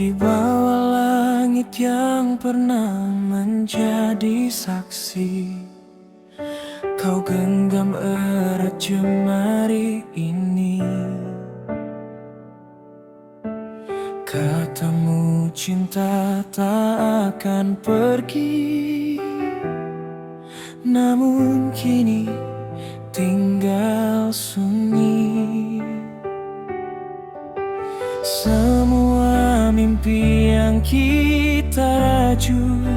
Di bawah langit yang pernah menjadi saksi, kau genggam erat jemari ini. Katamu cinta tak akan pergi, namun kini tinggal sunyi. Semua mimpi yang kita rajut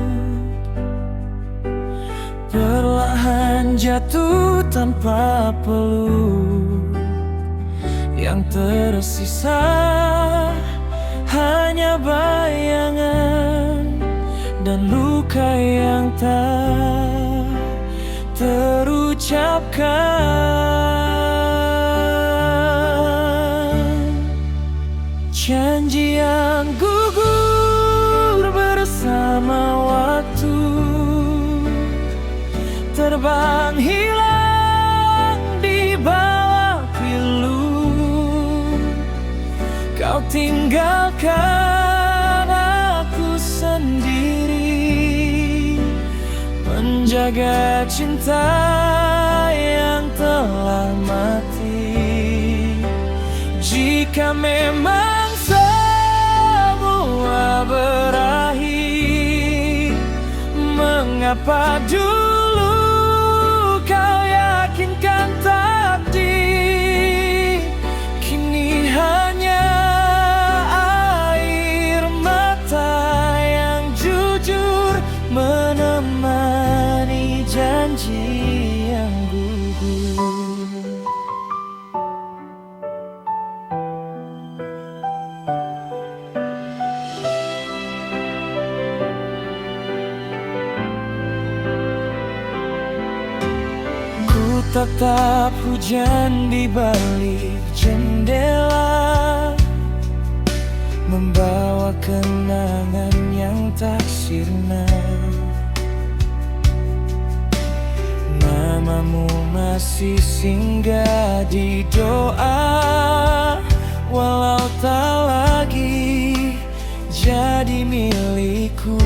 perlahan jatuh tanpa peluk. Yang tersisa hanya bayangan dan luka yang tak terucapkan. Janji yang gugur bersama waktu, terbang hilang di bawah pilu. Kau tinggalkan aku sendiri, menjaga cinta yang telah mati. Jika memang semua berakhir, mengapa dulu kau yakinkan takdir? Kini hanya air mata yang jujur menemani janji yang gugur. Tatap hujan di balik jendela, membawa kenangan yang tak sirna. Namamu masih singgah di doa, walau tak lagi jadi milikku.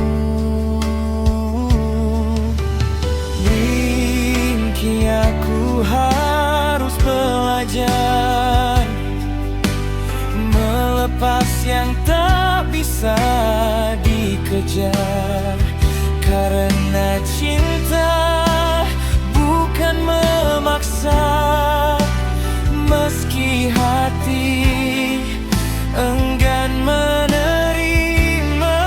Aku harus belajar melepas yang tak bisa dikejar, karena cinta bukan memaksa, meski hati enggan menerima.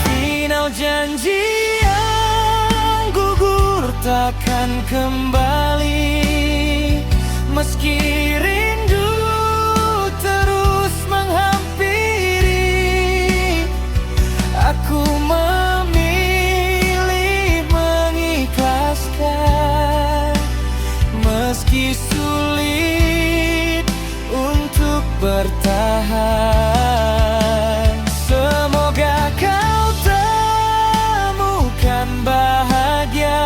Final janji takkan kembali, meski rindu terus menghampiri. Aku memilih mengikhlaskan, meski sulit untuk bertahan. Semoga kau temukan bahagia,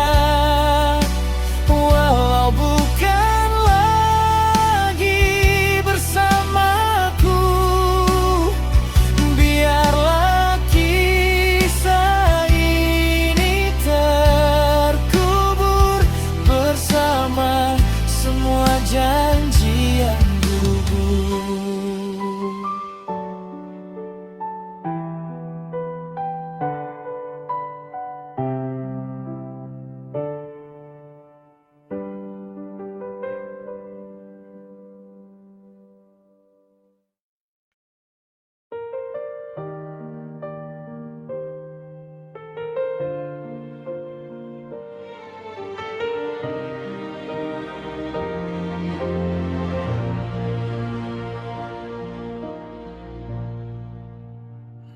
walau bukan lagi bersamaku. Biarlah kisah ini terkubur bersama semua janji yang gugur.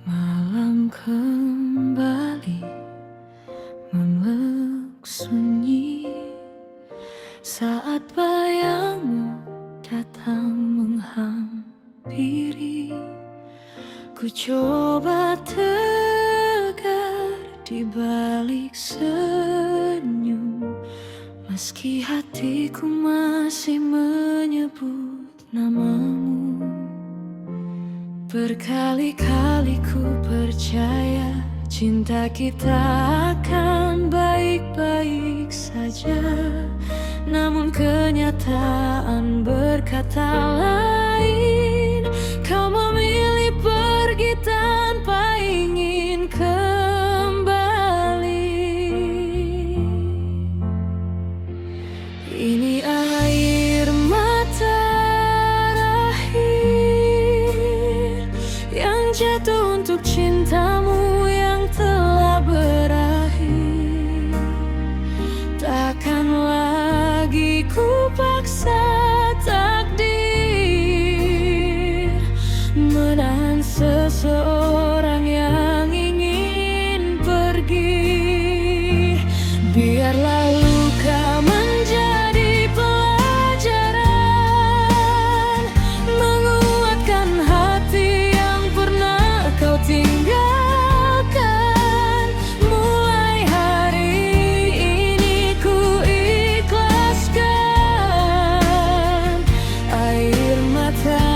Malam kembali memeluk sunyi, saat bayangmu datang menghampiri. Ku coba tegar di balik senyum, meski hatiku masih menyebut namamu. Berkali-kali ku percaya cinta kita akan baik-baik saja, namun kenyataan berkata lain. Kau memilih pergi tanpa ingin kembali. Ini air mata terakhir yang jatuh untuk cintamu yang telah berakhir. Takkan lagi ku paksa takdir menahan seseorang yang ingin pergi. Biarlah luka menjadi pelajaran, menguatkan hati yang pernah kau tinggalkan. Mulai hari ini ku ikhlaskan air mata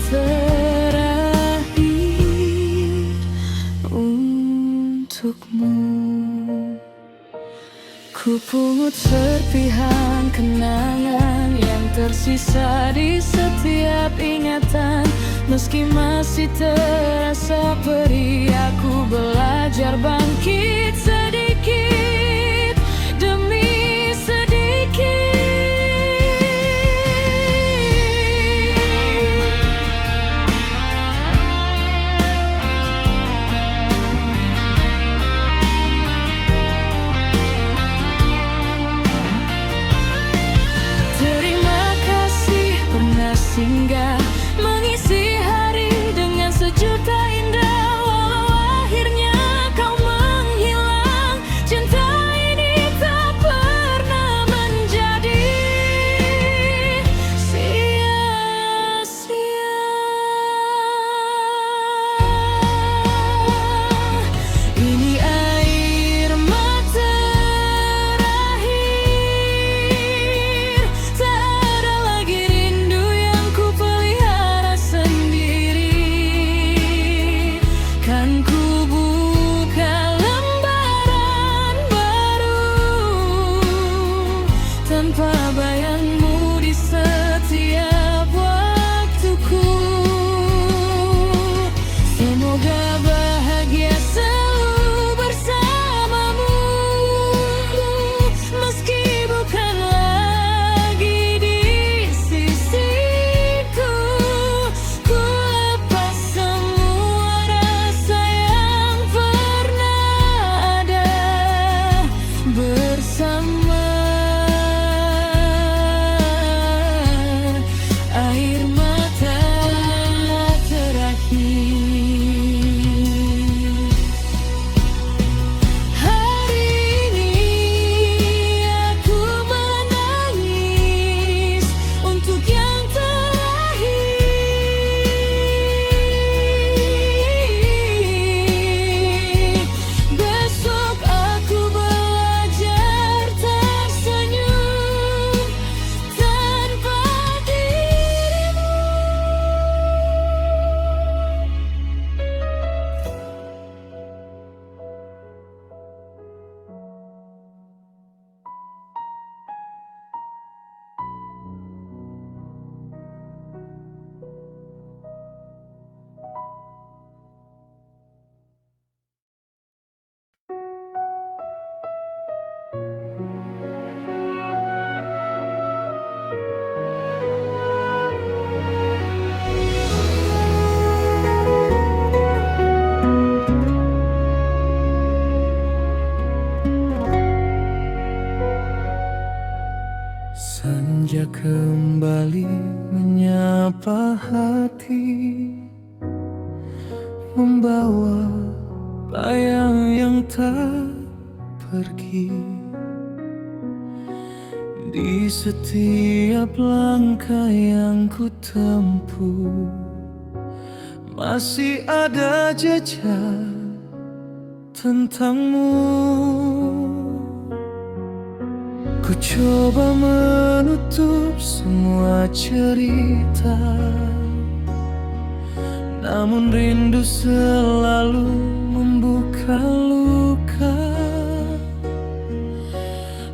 terakhir untukmu. Ku pungut serpihan kenangan yang tersisa di setiap ingatan. Meski masih terasa perih, aku belajar bangkit sedikit demi sedikit. Terima kasih pernah singgah mengisi hari dengan sejuta indah. Walau akhirnya kau menghilang, cinta ini tak pernah menjadi sia-sia. Ini air mata terakhir, tak ada lagi rindu yang ku pelihara sendiri. Kan ku buka lembaran baru tanpa bayangmu di setiap waktuku. Semoga bahagia selalu bersamamu, meski bukan lagi di sisiku. Ku lepas semua rasa yang pernah ada bersama air mata terakhir. Hari ini aku menangis untuk yang terakhir. Besok aku belajar tersenyum tanpa dirimu. Senja kembali menyapa hati, membawa bayang yang tak pergi. Di setiap langkah yang ku tempuh, masih ada jejak tentangmu. Ku coba tutup semua cerita, namun rindu selalu membuka luka.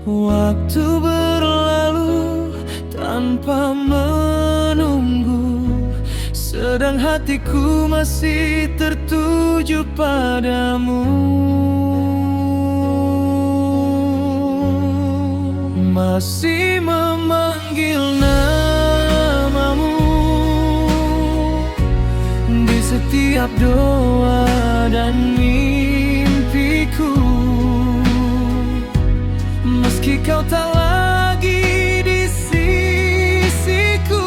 Waktu berlalu tanpa menunggu, sedang hatiku masih tertuju padamu. Masih memanggil namamu di setiap doa dan mimpiku. Meski kau tak lagi di sisiku,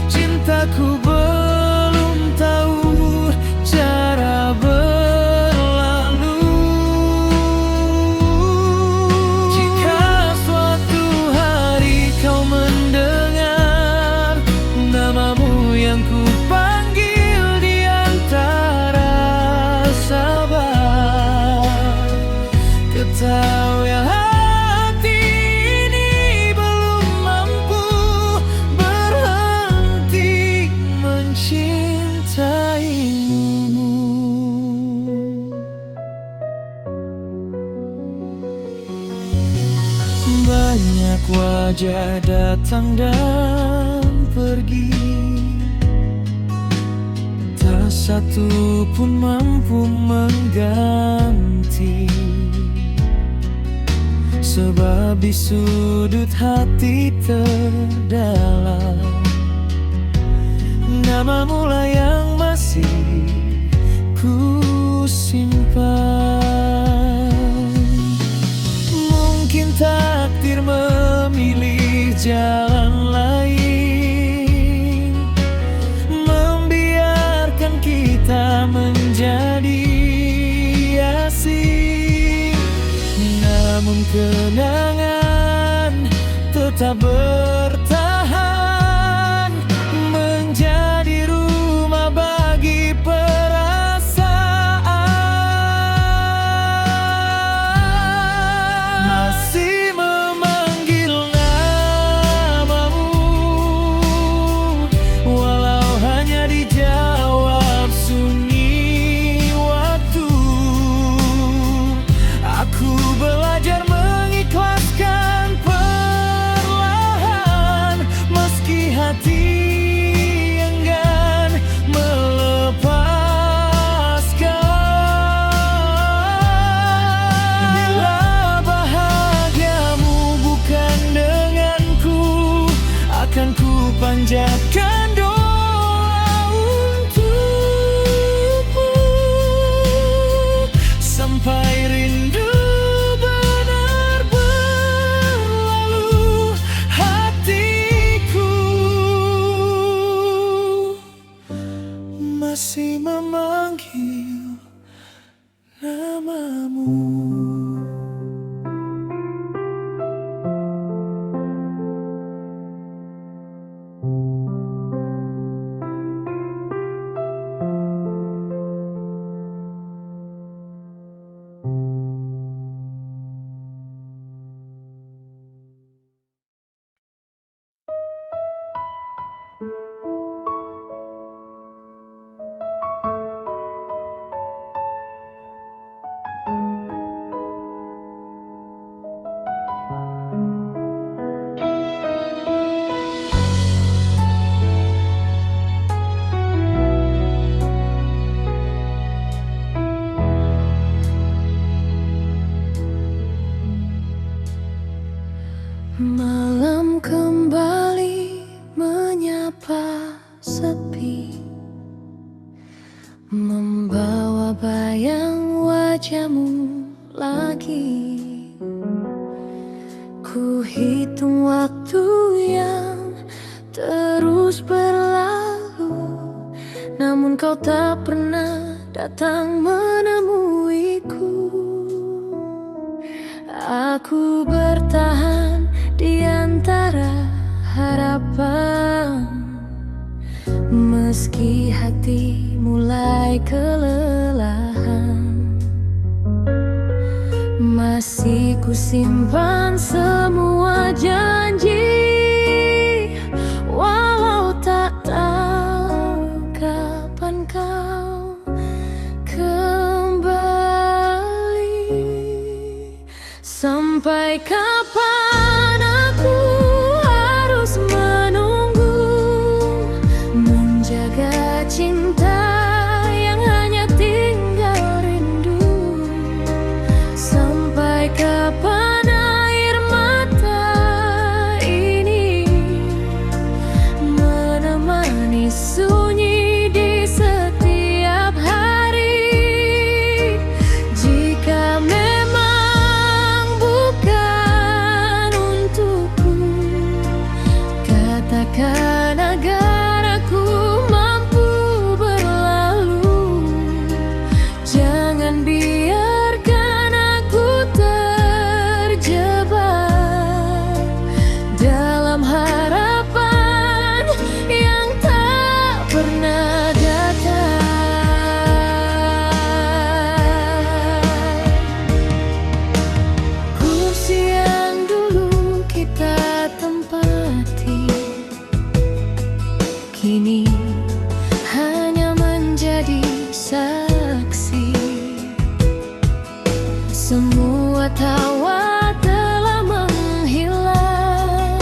cintaku belum tahu cara berlalu. Jika suatu hari kau mendengar namamu yang ku panggil di antara sahabat, ketahui hati ini belum mampu berhenti mencintaimu. Banyak wajah datang dan pergi, tak satu pun mampu mengganti. Sebab di sudut hati terdalam, namamu lah yang masih ku simpan. Mungkin takdir memilih jalan lain, membiarkan kita menjadi asing. Namun kenangan tetap bertahan, menjadi rumah bagi perasaan. Masih memanggil namamu, walau hanya dijawab sunyi waktu. Aku belajar mengikhlaskan perlahan, meski hati enggan melepaskan. Bila bahagiamu bukan denganku, akan ku panjatkan doa untukmu sampai rindu benar berlalu. Hatiku masih memanggil namamu. Malam kembali menyapa sepi, membawa bayang wajahmu lagi. Ku hitung waktu yang terus berlalu, namun kau tak pernah datang menemuiku. Aku bertahan di antara harapan, meski hati mulai kelelahan. Masih ku simpan semua janji Biarkan agar aku mampu berlalu. Jangan biarkan aku terjebak dalam harapan yang tak pernah datang. Kursi yang dulu kita tempati kini hanya menjadi saksi. Semua tawa telah menghilang,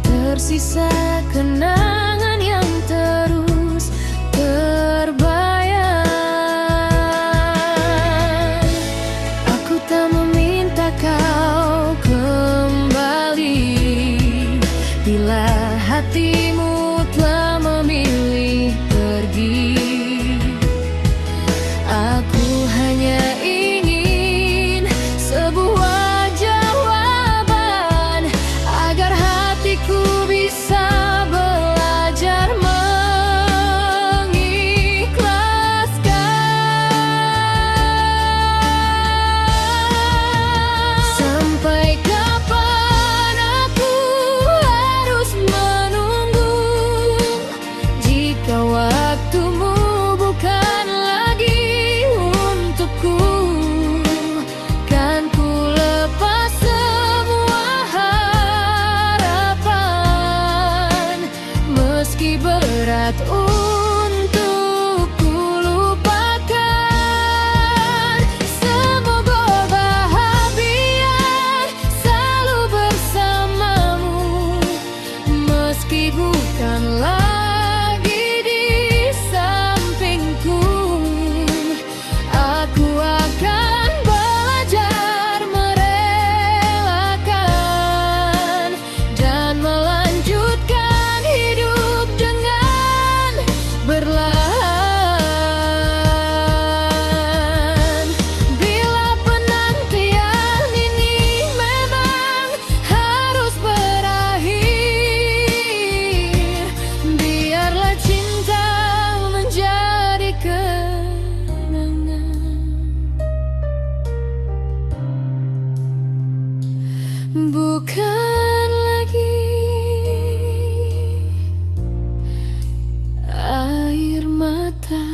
tersisa kenangan yang terus terbayang. Aku tak meminta kau kembali bila hatimu telah memilih pergi. Aku hanya ingin sebuah jawaban agar hatiku bisa belajar mengikhlaskan. Sampai kapan aku harus menunggu jika waktumu bukan lagi untukku? Kan ku lepas semua harapan, meski berat untuk ku lupakan. Semoga bahagia selalu bersamamu, meski bukan lagi di sampingku. Aku akan belajar merelakan dan melanjutkan hidup dengan perlahan. Bila penantian ini memang harus berakhir, biarlah cinta menjadi kenangan. Bukan lagi air mata.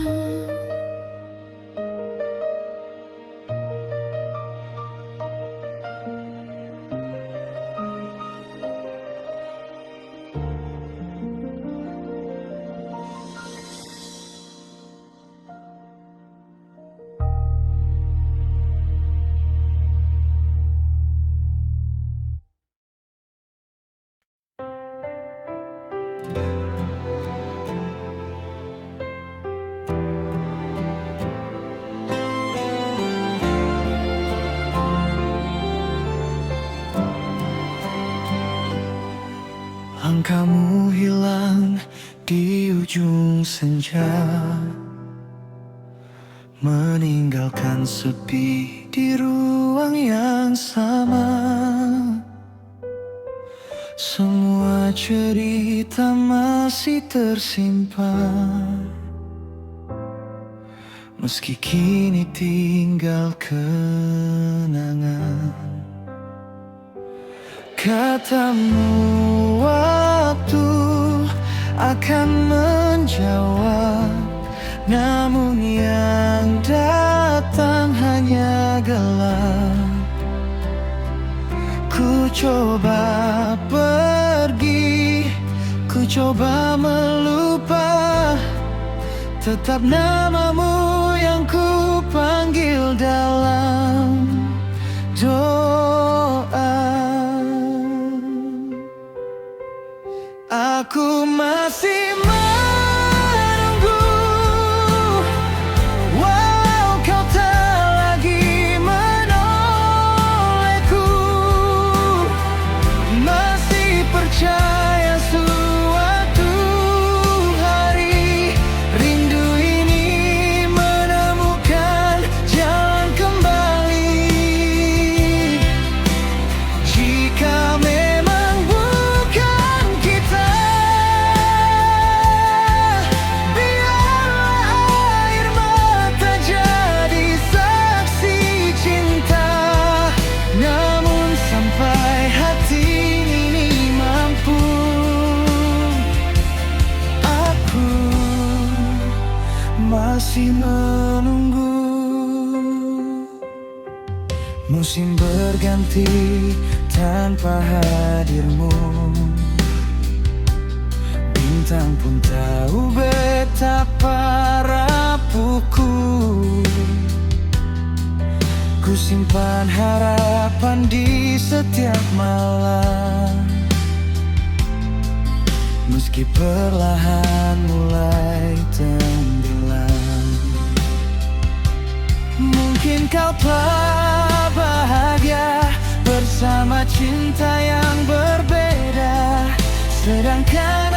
Langkahmu hilang di ujung senja, meninggalkan sepi di ruang yang sama. Semua cerita masih tersimpan, meski kini tinggal kenangan. Katamu waktu akan menjawab, namun yang datang hanya gelap. Ku coba pergi, ku coba melupa, tetap namamu yang ku panggil dalam doa. Aku masih menunggu, walau kau tak lagi menolehku. Masih percaya suatu hari rindu ini menemukan jalan kembali. Jika memang bukan kita masih menunggu. Musim berganti tanpa hadirmu. Bintang pun tahu betapa rapuhku. Ku simpan harapan di setiap malam, meski perlahan mulai tenggelam. Mungkin kau telah bahagia bersama cinta yang berbeda, sedangkan